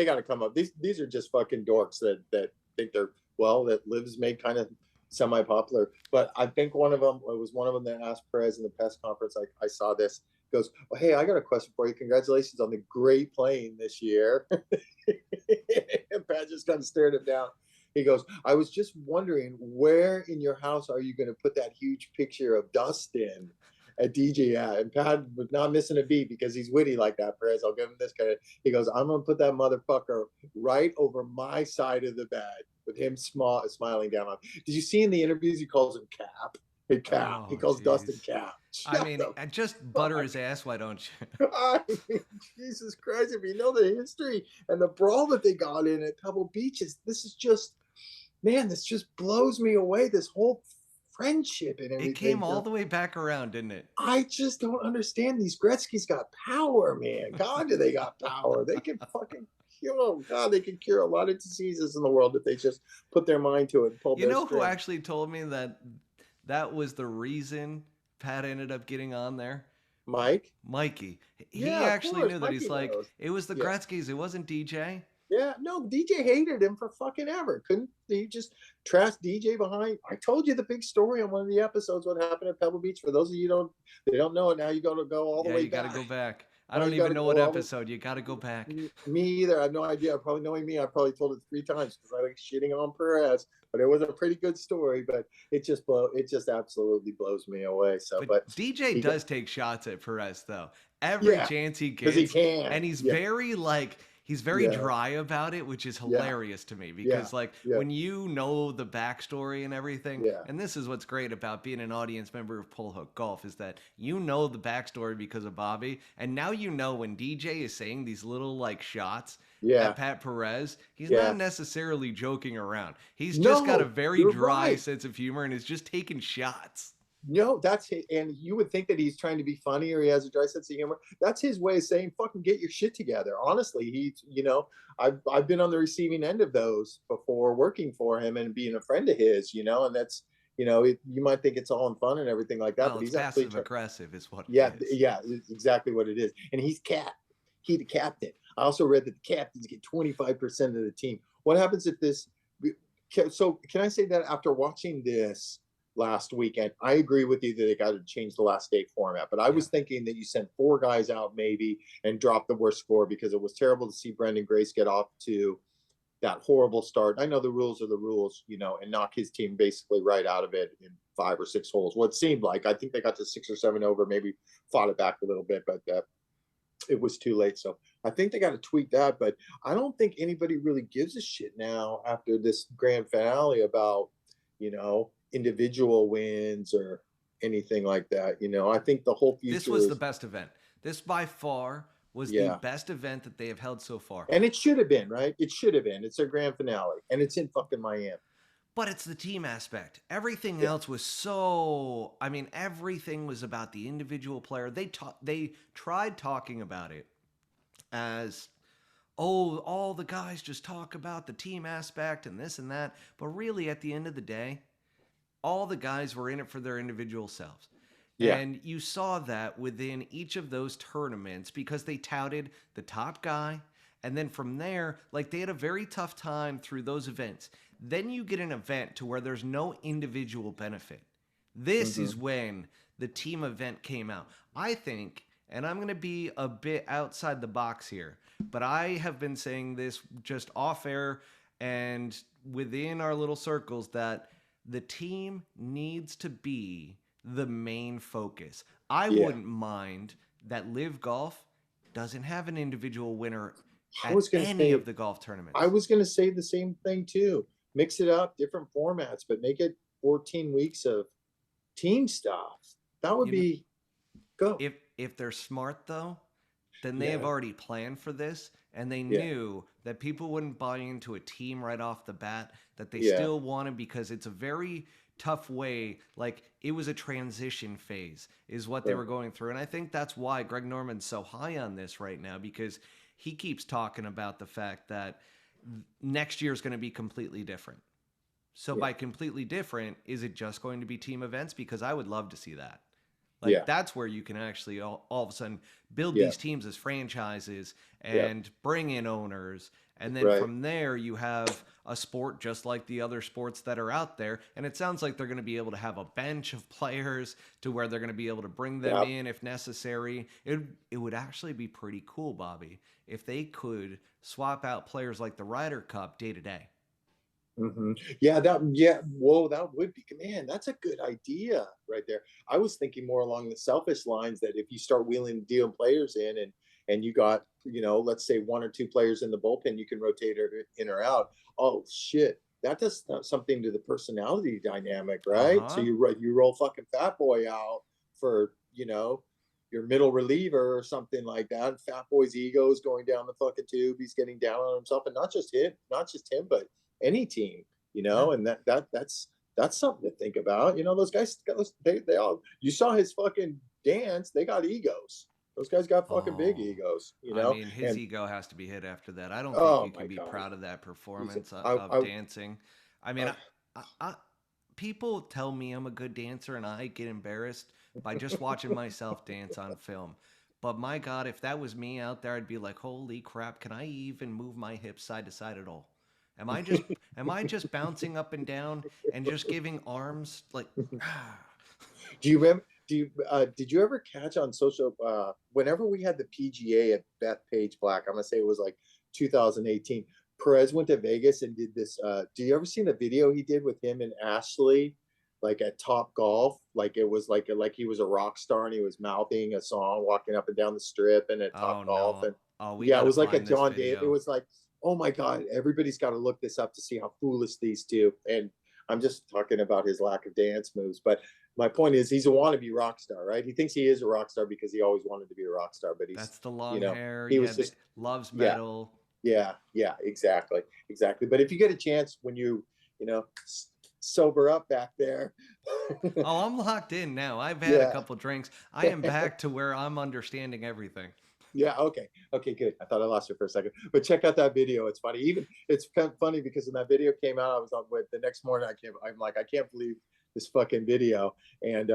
got to come up. These are just fucking dorks that think they're that Liv's made kind of semi popular. But I think one of them, it was one of them that asked Perez in the press conference. I saw this. Goes, well, hey, I got a question for you. Congratulations on the great playing this year. And Pat just kind of stared him down. He goes, I was just wondering, where in your house are you going to put that huge picture of Dustin at DJ at? And Pat was not missing a beat because he's witty like that, Perez. I'll give him this credit. He goes, I'm going to put that motherfucker right over my side of the bed with him smiling down on. Did you see in the interviews he calls him Cap? Hey, Cap. He Oh, calls Dustin jeez. Cap. I Shut mean, the just butter fuck. his ass, why don't you? I mean, Jesus Christ, if you know the history and the brawl that they got in at Pebble Beach, this is just, man, this just blows me away. This whole friendship and It everything. came all the way back around, didn't it? I just don't understand. These Gretzky's got power, man. God, do they got power? They can fucking cure. God, they can cure a lot of diseases in the world if they just put their mind to it and pull You their know who string. actually told me that that was the reason Pat ended up getting on there? Mike? Mikey. He Yeah, of actually course. knew that. He's Mikey like, knows. it was the Yeah. Gretzky's, it wasn't DJ. Yeah, no, DJ hated him for fucking ever. Couldn't he just trash DJ behind? I told you the big story on one of the episodes what happened at Pebble Beach. For those of you they don't know it now. You got to go all the Yeah, way you got to back. go back. I Now don't you got even to know go what all the episode. You got to go back. me either. I have no idea. Probably knowing me, I probably told it 3 times because I like shitting on Perez. But it was a pretty good story. But it just absolutely blows me away. So, But but DJ he got, does take shots at Perez though. Every yeah, chance he because he gets. can. And he's Yeah, very like he's very yeah, dry about it, which is yeah, hilarious to me yeah, because like yeah, when you know the backstory and everything, yeah, and this is what's great about being an audience member of Pull Hook Golf is that you know the backstory because of Bobby, and now you know when DJ is saying these little like shots at yeah, Pat Perez, he's not yeah. necessarily joking around. He's just got a No, very you're dry right. sense of humor and is just taking shots. No, that's it. And you would think that he's trying to be funny or he has a dry sense of humor. That's his way of saying, fucking get your shit together. Honestly, I've been on the receiving end of those before working for him and being a friend of his, and that's, you might think it's all in fun and everything like that, Well, but it's he's actually, passive aggressive, is what it yeah, is. yeah, it's exactly what it is. And he the captain. I also read that the captains get 25% of the team. What happens if this, so can I say that after watching this last weekend, I agree with you that they got to change the last day format. But I Yeah. was thinking that you sent 4 guys out maybe and drop the worst score because it was terrible to see Brendan Grace get off to that horrible start. I know the rules are the rules, and knock his team basically right out of it in 5 or 6 holes. What seemed like, I think they got to 6 or 7 over, maybe fought it back a little bit, but it was too late. So I think they got to tweak that. But I don't think anybody really gives a shit now after this grand finale about, individual wins or anything like that. I think the whole This future was the is, best event. This by far was the yeah. best event that they have held so far. And it should have been, right? It should have been. It's their grand finale. And it's in fucking Miami. But it's the team aspect. Everything Yeah. else was so. I mean, everything was about the individual player. They tried talking about it as, oh, all the guys just talk about the team aspect and this and that. But really, at the end of the day, all the guys were in it for their individual selves. Yeah. And you saw that within each of those tournaments because they touted the top guy. And then from there, like they had a very tough time through those events. Then you get an event to where there's no individual benefit. This is when the team event came out. I think, and I'm going to be a bit outside the box here, but I have been saying this just off air and within our little circles that the team needs to be the main focus. I Yeah. wouldn't mind that Live Golf doesn't have an individual winner I at was going to any say, of the golf tournaments. I was going to say the same thing too. Mix it up, different formats, but make it 14 weeks of team stuff. That would You know, be go. if they're smart though, then they have Yeah. already planned for this and they Yeah. knew that people wouldn't buy into a team right off the bat, that they Yeah. still wanted, because it's a very tough way. Like, it was a transition phase is what they Right. were going through. And I think that's why Greg Norman's so high on this right now, because he keeps talking about the fact that next year is going to be completely different. So Yeah. by completely different, is it just going to be team events? Because I would love to see that. Like, Yeah. that's where you can actually all of a sudden build Yeah. these teams as franchises Yeah. and bring in owners. And then Right. from there, you have a sport just like the other sports that are out there. And it sounds like they're going to be able to have a bench of players to where they're going to be able to bring them Yeah. in if necessary. It would actually be pretty cool, Bobby, if they could swap out players like the Ryder Cup day to day. Yeah, yeah, whoa, that would be, man, that's a good idea right there. I was thinking more along the selfish lines that if you start wheeling dealing players in and you got, let's say one or two players in the bullpen, you can rotate in or out. Oh shit. That does something to the personality dynamic, Uh right? So huh. you roll fucking Fat Boy out for, your middle reliever or something like that. And Fat Boy's ego is going down the fucking tube. He's getting down on himself, and not just him, but any team, Yeah. and that's something to think about. Those guys, they all, you saw his fucking dance. They got egos. Those guys got fucking big Oh, egos, I mean, his and ego has to be hit after that. I don't think oh you my can be god, proud of that he's performance I of dancing. I mean, uh, people tell me I'm a good dancer, and I get embarrassed by just watching myself dance on film. But my God, if that was me out there, I'd be like, holy crap, can I even move my hips side to side at all? Am I just am I just bouncing up and down and just giving arms like do you remember? Did you ever catch on social? Whenever we had the PGA at Bethpage Black, I'm gonna say it was like 2018. Perez went to Vegas and did this. Do you ever seen the video he did with him and Ashley, like at Top Golf? Like it was like he was a rock star and he was mouthing a song, walking up and down the strip and at oh Top Golf. no. And Oh, we yeah, got it to was like a find this John Day. It video. was like, oh my god, everybody's got to look this up to see how foolish these two. And I'm just talking about his lack of dance moves, but my point is he's a wannabe rock star, right? He thinks he is a rock star because he always wanted to be a rock star, but That's the long hair. he Yeah, was just, loves yeah, metal. yeah, exactly. But if you get a chance when you know, sober up back there, Oh, I'm locked in now. I've had a yeah, couple drinks. I am back to where I'm understanding everything. yeah, okay, good. I thought I lost you for a second, but check out that video. It's funny. Even it's kind of funny because when that video came out, I was on with the next morning. I'm like, I can't believe this fucking video. And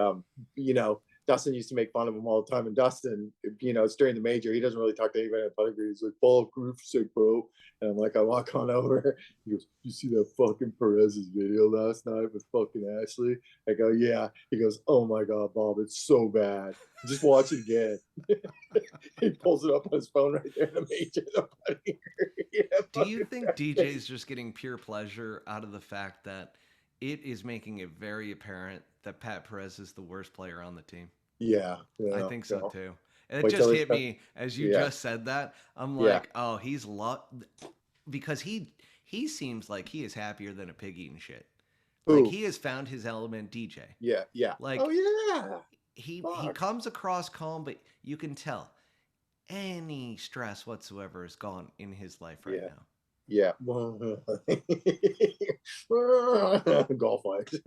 Dustin used to make fun of him all the time. And Dustin, it's during the major. He doesn't really talk to anybody at Butterfield. He's like, "Paul, groove sick, bro." And I'm like, I walk on over. He goes, "You see that fucking Perez's video last night with fucking Ashley?" I go, "Yeah." He goes, "Oh my god, Bob, it's so bad. Just watch it again." He pulls it up on his phone right there in the major. Do you think DJ is just getting pure pleasure out of the fact that it is making it very apparent that Pat Perez is the worst player on the team? Yeah, I yeah, think so yeah. too. And it Wait till just he's hit me as you yeah, just said that. I'm yeah. like, oh, because he seems like he is happier than a pig eating shit. Like, Who? he has found his element, DJ. Yeah, yeah. Oh Like, yeah. he Fuck. comes across calm, but you can tell any stress whatsoever is gone in his life right Yeah, now. yeah. Golf legs.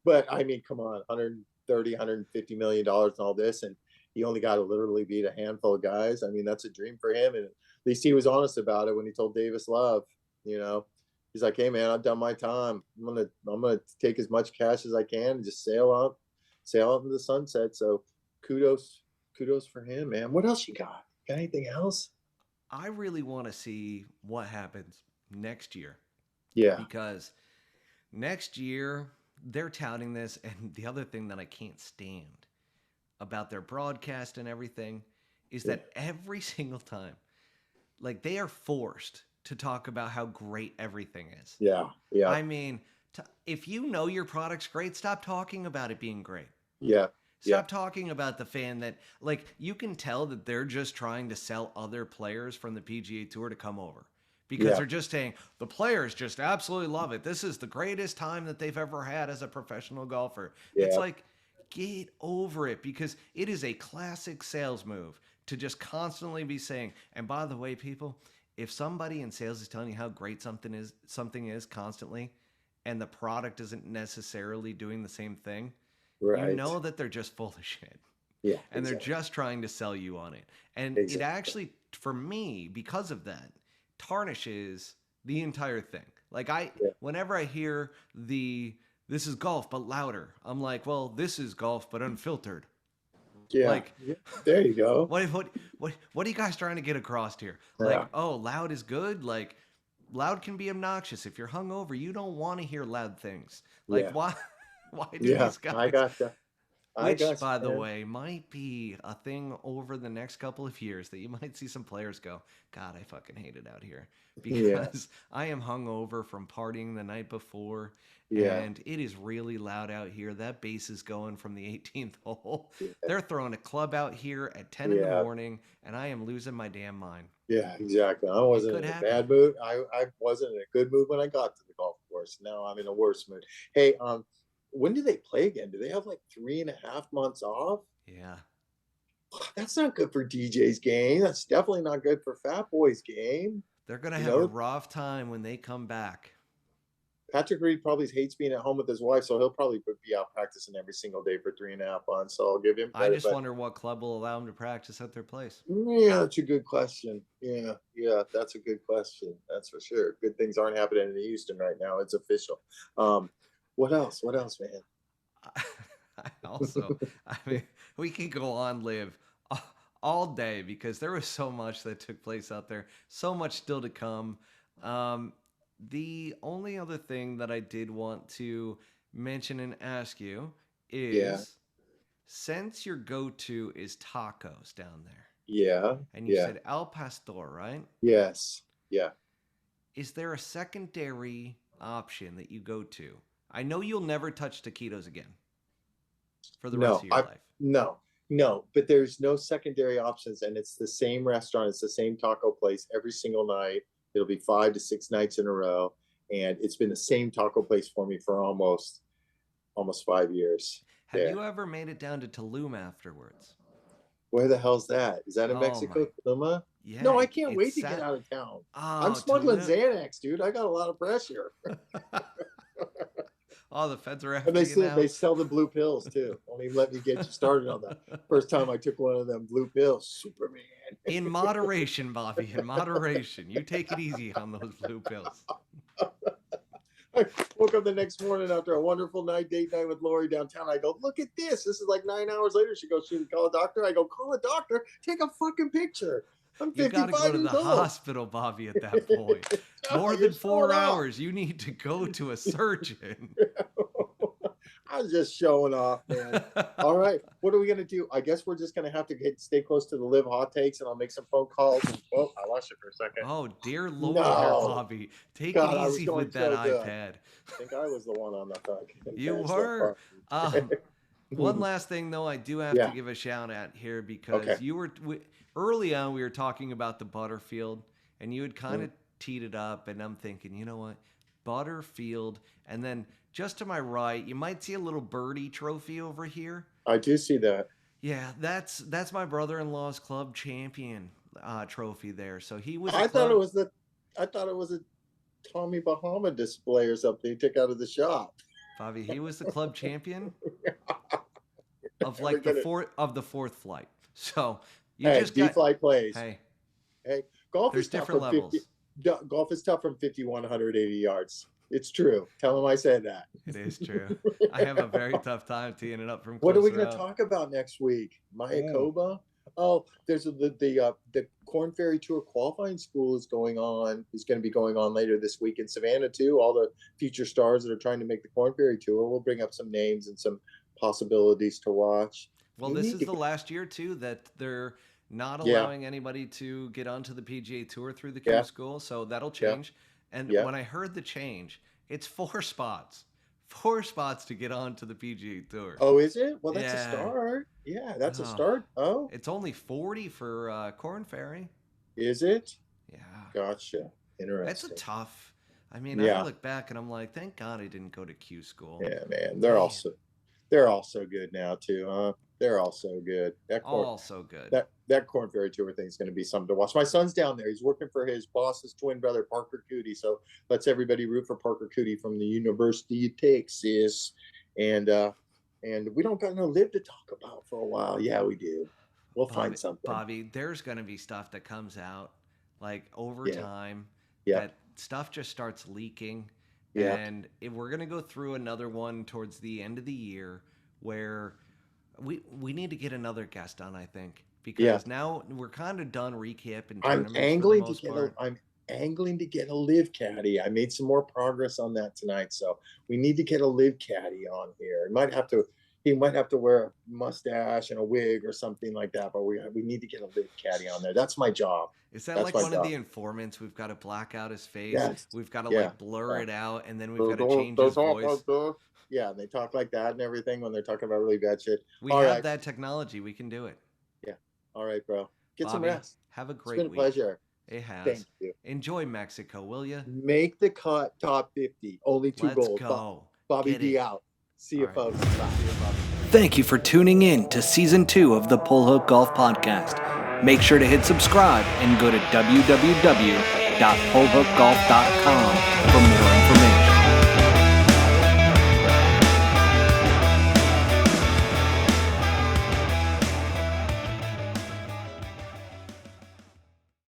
But I mean, come on, 130, $150 million and all this, and he only got to literally beat a handful of guys. I mean, that's a dream for him, and at least he was honest about it when he told Davis Love. You know, he's like, "Hey man, I've done my time. I'm gonna take as much cash as I can and just sail out into the sunset." So kudos for him, man. What else you got? Got anything else? I really want to see what happens next year, Yeah, because next year they're touting this, and the other thing that I can't stand about their broadcast and everything is yeah, that every single time, like, they are forced to talk about how great everything is. yeah, yeah, I mean, if you know your product's great, stop talking about it being great. yeah, yeah, Stop talking about the fan that, like, you can tell that they're just trying to sell other players from the PGA Tour to come over, because yeah, they're just saying the players just absolutely love it. This is the greatest time that they've ever had as a professional golfer. It's yeah, like, get over it, because it is a classic sales move to just constantly be saying, and by the way, people, if somebody in sales is telling you how great something is constantly, and the product isn't necessarily doing the same thing, you Right. know that they're just full of shit. Yeah. And they're Exactly. just trying to sell you on it. And it Exactly. actually, for me, because of that, tarnishes the entire thing. Like Yeah. whenever I hear this is golf but louder, I'm like, well, this is golf but unfiltered. Yeah. Like, Yeah. There you go. what are you guys trying to get across here? Yeah. Like, oh, loud is good. Like, loud can be obnoxious. If you're hungover, you don't want to hear loud things. Like, Yeah. why do Yeah. these I guys? gotcha. I Which, gotcha, by the man. way, might be a thing over the next couple of years that you might see some players go, God, I fucking hate it out here Yeah. because I am hungover from partying the night before Yeah. and it is really loud out here. That bass is going from the 18th hole. Yeah. They're throwing a club out here at 10 in the Yeah. morning and I am losing my damn mind. Yeah, exactly. I It wasn't could in a happen. bad mood. I wasn't in a good mood when I got to the golf course. Now I'm in a worse mood. Hey, when do they play again? Do they have like 3.5 months off? Yeah. That's not good for DJ's game. That's definitely not good for Fat Boy's game. They're going to You have a know, rough time when they come back. Patrick Reed probably hates being at home with his wife, so he'll probably be out practicing every single day for 3.5 months. So I'll give him I credit. just But wonder what club will allow them to practice at their place. yeah, that's a good question. Yeah, yeah, that's a good question. That's for sure. Good things aren't happening in Houston right now. It's official. Um, what else? What else, man? I also, I mean, we can go on live all day because there was so much that took place out there, so much still to come. Um, the only other thing that I did want to mention and ask you Yeah, is since your go to is tacos down there, yeah, and you yeah, said El Pastor, right? yes, yeah. Is there a secondary option that you go to? I know you'll never touch taquitos again for the rest No, of your I life. no, no. But there's no secondary options, and it's the same restaurant. It's the same taco place every single night. It'll be 5 to 6 nights in a row, and it's been the same taco place for me for almost 5 years. Have There. you ever made it down to Tulum afterwards? Where the hell's that? Is that in Oh Mexico, my, Tuluma? yeah, No, I can't it's wait to get sat. out of town. I'm Oh, smuggling Tulum. Xanax, dude. I got a lot of pressure. Oh, the feds are And after you they now. sell the blue pills too. Don't even let me get you started on that. First time I took one of them blue pills, Superman. In moderation, Bobby. In moderation. You take it easy on those blue pills. I woke up the next morning after a wonderful date night with Lori downtown. I go, look at this. This is like 9 hours later. She goes, should we call a doctor? I go, call a doctor. Take a fucking picture. I'm You got to go 55 to the years old. hospital, Bobby, at that point. More You're than showing four off. hours. You need to go to a surgeon. I was just showing off, man. All right, what are we gonna do? I guess we're just gonna have to stay close to the live hot takes, and I'll make some phone calls. Oh, I lost you for a second. Oh, dear Lord, here, No, Bobby. Take it God, I was easy going with that so good. iPad. I think I was the one on the fucking You bachelor were. party. One last thing, though, I do have to Yeah. give a shout out here Okay. because early on, we were talking about the Butterfield, and you had kind of teed it up, and I'm thinking, you know what? Butterfield, and then just to my right, you might see a little birdie trophy over here. I do see that. Yeah, that's my brother-in-law's club champion trophy there. So he was a I thought it club. was the. I thought it was a Tommy Bahama display or something he took out of the shop. Bobby, he was the club champion of Never like the get it. fourth flight. So you Hey, just D got flight plays. hey, Hey, golf there's is tough different from 50. levels. Golf is tough from 5,180 yards. It's true. Tell him I said that. It is true. I have a very tough time teeing it up from What are we closer going to out. talk about next week? Mm. Mayakoba. Oh, there's the Corn Ferry Tour qualifying school is going on. Is going to be going on later this week in Savannah too. All the future stars that are trying to make the Corn Ferry Tour. We'll bring up some names and some possibilities to watch. Well, You this need is to. the last year too that they're not Yeah, allowing anybody to get onto the PGA Tour through the Q yeah, School, so that'll yeah, change. And yeah. when I heard the change, it's four spots to get onto the PGA Tour. Oh, is it? Well, that's a Yeah. start. Yeah, that's a Oh, start. Oh, it's only 40 for Corn Ferry. is it? Yeah. Gotcha. It's a Interesting. tough. I mean, I Yeah, look back and I'm like, thank God I didn't go to Q School. yeah, man. Man. They're all so good now too, huh? They're all so good. All so good. That Corn Ferry Tour thing is going to be something to watch. My son's down there. He's working for his boss's twin brother, Parker Cootie. So let's everybody root for Parker Cootie from the University of Texas. And we don't got no live to talk about for a while. Yeah, we do. We'll find something. Bobby, there's going to be stuff that comes out like over time. Yeah. That stuff just starts leaking. Yeah. And we're going to go through another one towards the end of the year where we need to get another guest on, I think, because now we're kind of done recapping. I'm angling to get a live caddy. I made some more progress on that tonight, so we need to get a live caddy on here. He might have to wear a mustache and a wig or something like that, but we need to get a live caddy on there. That's my job. Is that like one of the informants? We've got to black out his face. Yes. We've got to like blur it out, and then we've got to change his voice. Yeah, they talk like that and everything when they're talking about really bad shit. We have that technology. We can do it. Yeah. All right, bro. Get Bobby, some rest. Have a great week. It's been a pleasure. It has. Thank you. Enjoy Mexico, will you? Make the cut top 50. Only 2 goals. Let's go. Bobby D out. See you, folks. Bye. Thank you for tuning in to Season 2 of the Pull Hook Golf Podcast. Make sure to hit subscribe and go to www.pullhookgolf.com for more